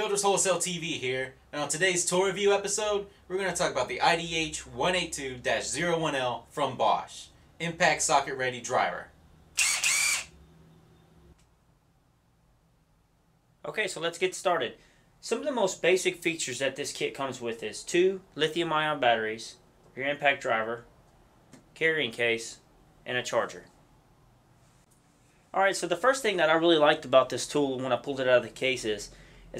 Builders Wholesale TV here, and on today's tour review episode, we're going to talk about the IDH182-01L from Bosch, Impact Socket Ready Driver. Okay, so let's get started. Some of the most basic features that this kit comes with is 2 lithium-ion batteries, your impact driver, carrying case, and a charger. Alright, so the first thing that I really liked about this tool when I pulled it out of the case is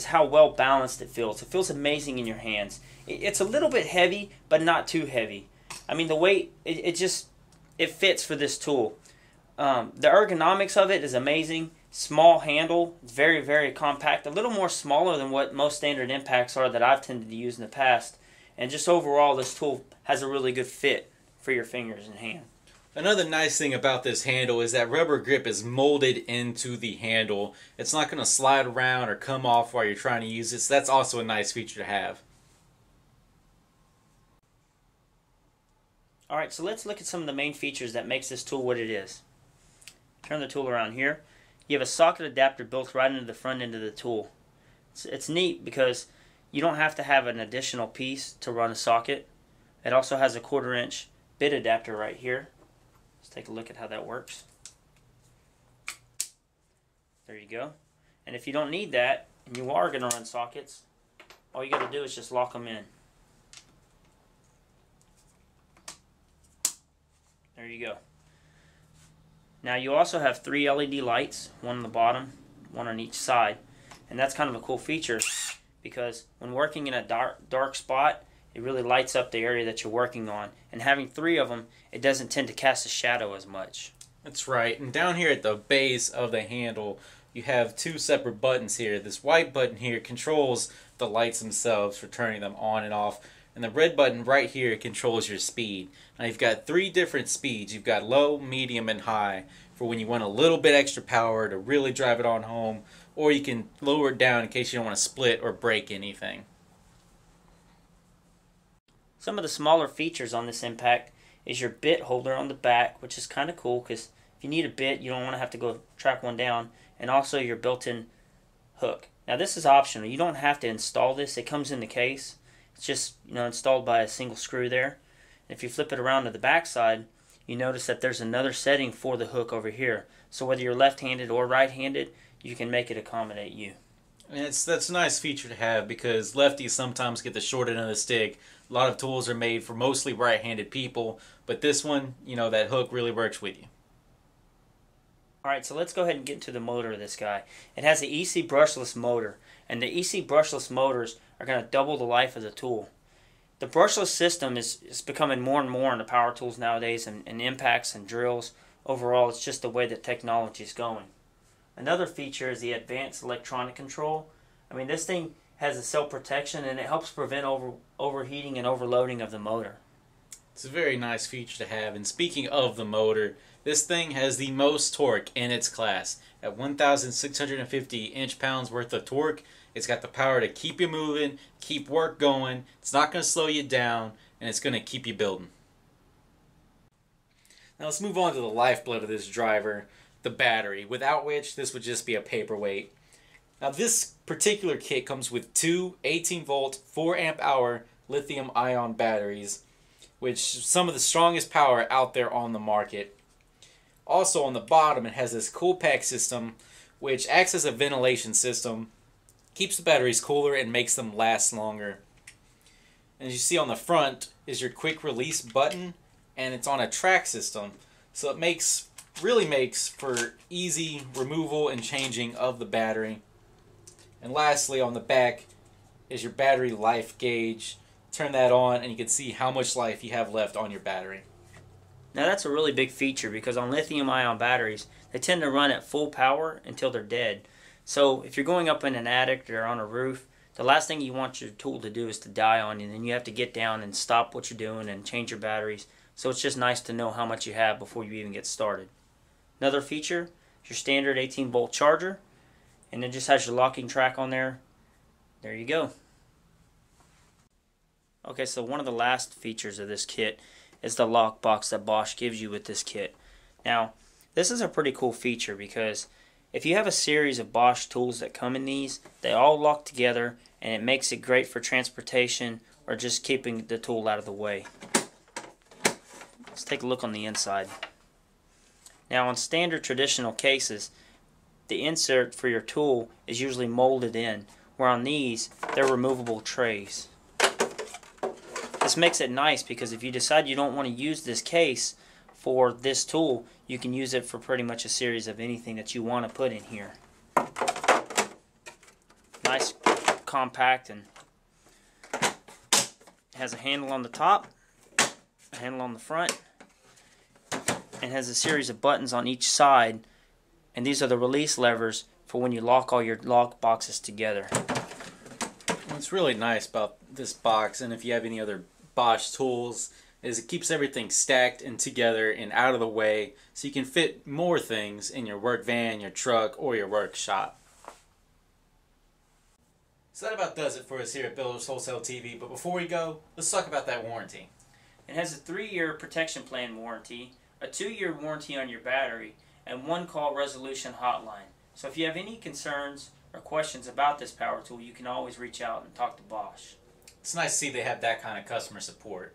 how well balanced it feels. It feels amazing in your hands. It's a little bit heavy, but not too heavy. I mean, the weight, it fits for this tool. The ergonomics of it is amazing. Small handle, very, very compact. A little more smaller than what most standard impacts are that I've tended to use in the past. And just overall, this tool has a really good fit for your fingers and hand. Another nice thing about this handle is that rubber grip is molded into the handle. It's not going to slide around or come off while you're trying to use it, so that's also a nice feature to have. Alright, so let's look at some of the main features that makes this tool what it is. Turn the tool around here. You have a socket adapter built right into the front end of the tool. It's neat because you don't have to have an additional piece to run a socket. It also has a 1/4 inch bit adapter right here. Let's take a look at how that works. There you go. And if you don't need that, and you are going to run sockets, all you got to do is just lock them in. There you go. Now you also have 3 LED lights, one on the bottom, one on each side. And that's kind of a cool feature because when working in a dark spot, it really lights up the area that you're working on. And having 3 of them, it doesn't tend to cast a shadow as much. That's right. And down here at the base of the handle, you have 2 separate buttons here. This white button here controls the lights themselves for turning them on and off. And the red button right here controls your speed. Now you've got 3 different speeds. You've got low, medium, and high for when you want a little bit extra power to really drive it on home. Or you can lower it down in case you don't want to split or break anything. Some of the smaller features on this impact is your bit holder on the back, which is kind of cool because if you need a bit, you don't want to have to go track one down, and also your built-in hook. Now this is optional. You don't have to install this. It comes in the case. It's just installed by a single screw there. And if you flip it around to the back side, you notice that there's another setting for the hook over here. So whether you're left-handed or right-handed, you can make it accommodate you. And that's a nice feature to have because lefties sometimes get the short end of the stick. A lot of tools are made for mostly right-handed people, but this one, that hook really works with you. Alright, so let's go ahead and get into the motor of this guy. It has the EC brushless motor, and the EC brushless motors are going to double the life of the tool. The brushless system is becoming more and more in the power tools nowadays, and impacts and drills. Overall, it's just the way that technology is going. Another feature is the advanced electronic control. I mean, this thing has a cell protection and it helps prevent overheating and overloading of the motor. It's a very nice feature to have. And speaking of the motor, this thing has the most torque in its class. At 1,650 inch-pounds worth of torque, it's got the power to keep you moving, keep work going. It's not going to slow you down, and it's going to keep you building. Now let's move on to the lifeblood of this driver, the battery, without which this would just be a paperweight. Now this particular kit comes with 2 18-volt, 4-amp-hour lithium-ion batteries, which is some of the strongest power out there on the market. Also on the bottom it has this cool pack system, which acts as a ventilation system, keeps the batteries cooler and makes them last longer. And as you see on the front is your quick release button, and it's on a track system, so it really makes for easy removal and changing of the battery. And lastly, on the back is your battery life gauge. Turn that on and you can see how much life you have left on your battery. Now that's a really big feature because on lithium-ion batteries, they tend to run at full power until they're dead. So if you're going up in an attic or on a roof, the last thing you want your tool to do is to die on you, and then you have to get down and stop what you're doing and change your batteries. So it's just nice to know how much you have before you even get started. Another feature is your standard 18-volt charger, and it just has your locking track on there. There you go. Okay, so one of the last features of this kit is the lock box that Bosch gives you with this kit. Now, this is a pretty cool feature because If you have a series of Bosch tools that come in these, they all lock together and it makes it great for transportation or just keeping the tool out of the way. Let's take a look on the inside. Now on standard traditional cases, the insert for your tool is usually molded in, where on these, they're removable trays. This makes it nice because if you decide you don't want to use this case for this tool, you can use it for pretty much a series of anything that you want to put in here. Nice, compact, and has a handle on the top, a handle on the front, and has a series of buttons on each side, and these are the release levers for when you lock all your lock boxes together. What's really nice about this box, and if you have any other Bosch tools, is it keeps everything stacked and together and out of the way so you can fit more things in your work van, your truck, or your workshop. So that about does it for us here at Builders Wholesale TV, but before we go, let's talk about that warranty. It has a 3-year protection plan warranty, a 2-year warranty on your battery, and 1-call resolution hotline. So if you have any concerns or questions about this power tool, you can always reach out and talk to Bosch. It's nice to see they have that kind of customer support.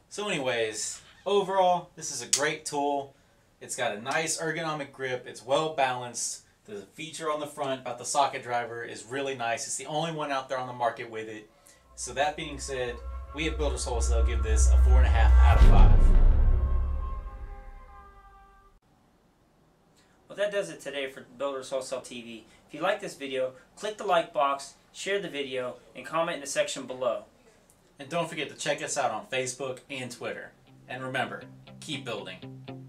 So anyways, overall, this is a great tool. It's got a nice ergonomic grip. It's well balanced. The feature on the front about the socket driver is really nice. It's the only one out there on the market with it. So that being said, we at Builders Wholesale give this a 4.5 out of 5. Well, that does it today for Builders Wholesale TV. If you like this video, click the like box, share the video, and comment in the section below. And don't forget to check us out on Facebook and Twitter. And remember, keep building.